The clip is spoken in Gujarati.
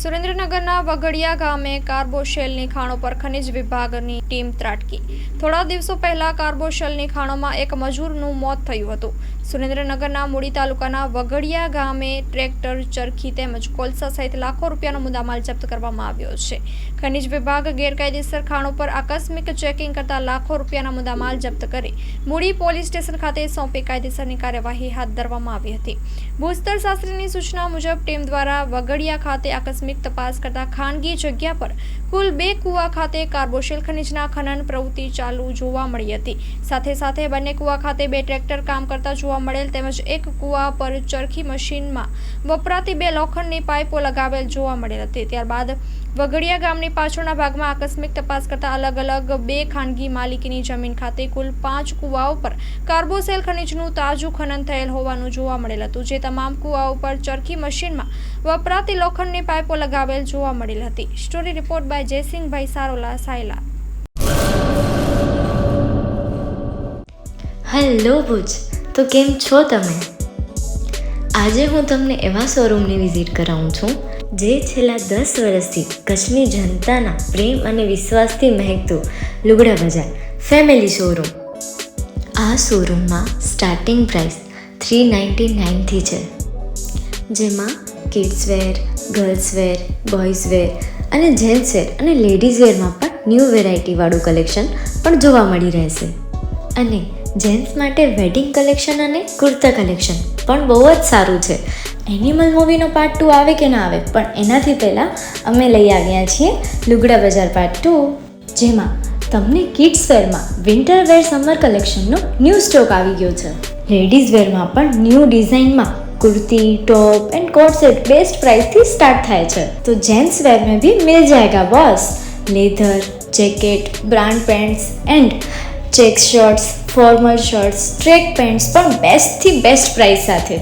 સુરેન્દ્રનગરના વગડિયા ગામે કાર્બોશેલની ખાણો પર ખનિજ વિભાગની ટીમ ત્રાટકી. થોડા દિવસો પહેલા કાર્બોશેલની ખાણોમાં એક મજૂરનું મોત થયું હતું. સુરેન્દ્રનગરના મૂળી તાલુકાના વગડિયા ગામે ટ્રેક્ટર, ચરખી તેમજ કોલસા સહિત લાખો રૂપિયાનો મુદ્દામાલ જપ્ત કરવામાં આવ્યો છે. ખનિજ વિભાગ ગેરકાયદેસર ખાણો પર આકસ્મિક ચેકિંગ કરતા લાખો રૂપિયાના મુદ્દામાલ જપ્ત કરી મૂળી પોલીસ સ્ટેશન ખાતે સોંપી કાયદેસરની કાર્યવાહી હાથ ધરવામાં આવી હતી. ભૂસ્તર શાસ્ત્રીની સૂચના મુજબ ટીમ દ્વારા વગડિયા ખાતે આકસ્મિક તપાસ કરતા ખાનગી જગ્યા પર કુલ 2 કુવા ખાતે કાર્બોશેલ ખનિજના ખનન પ્રવૃત્તિ ચાલુ જોવા મળી હતી. સાથે સાથે બંને કુવા ખાતે 2 ટ્રેક્ટર કામ કરતા જોવા મળેલ તેમજ એક કુવા પર ચરખી મશીનમાં વપરાતી 2 લોખંડની પાઇપો લગાવેલ જોવા મળેલ હતી. ત્યારબાદ વગડિયા ગામની પાછળના ભાગમાં આકસ્મિક તપાસ કરતા અલગ અલગ 2 ખાનગી માલિકીની જમીન ખાતે કુલ 5 કુવાઓ પર કાર્બોશેલ ખનિજનું તાજું ખનન થયેલ હોવાનું જોવા મળેલ હતું. જે તમામ કુવાઓ પર ચરખી મશીનમાં વપરાતી લોખંડની પાઇપો લગાવેલ જોવા મળેલ હતી. Story report by Jaysinhbhai Sarola, Sayla. Hello Bhuj, તો કેમ છો તમે? આજે હું તમને એવા શોરૂમની વિઝિટ કરાવું છું જે છેલ્લા 10 વર્ષથી કચ્છની જનતાના પ્રેમ અને વિશ્વાસથી મહેકતું લુગડા બજાર ફેમિલી શોરૂમ. આ શોરૂમમાં સ્ટાર્ટિંગ પ્રાઇસ 399થી છે, જેમાં kids wear, girls wear, boys wear અને જેન્ટ્સ વેર અને લેડીઝ વેરમાં પણ ન્યૂ વેરાયટીવાળું કલેક્શન પણ જોવા મળી રહેશે. અને જેન્ટ્સ માટે વેડિંગ કલેક્શન અને કુર્તા કલેક્શન પણ બહુ જ સારું છે. એનિમલ મૂવીનો પાર્ટ 2 આવે કે ના આવે, પણ એનાથી પહેલાં અમે લઈ આવ્યા છીએ લુગડા બજાર પાર્ટ 2, જેમાં તમને કિડ્સ વેરમાં વિન્ટર વેર સમર કલેક્શનનો ન્યૂ સ્ટોક આવી ગયો છે. લેડીઝ વેરમાં પણ ન્યૂ ડિઝાઇનમાં kurti, top and coat set best price थी स्टार्ट થાય છે. तो जेंट्स वेयर में भी मिल जाएगा boss. Leather, jacket, brand pants and check shirts, formal shirts, track pants પણ બેસ્ટથી બેસ્ટ પ્રાઇસ સાથે.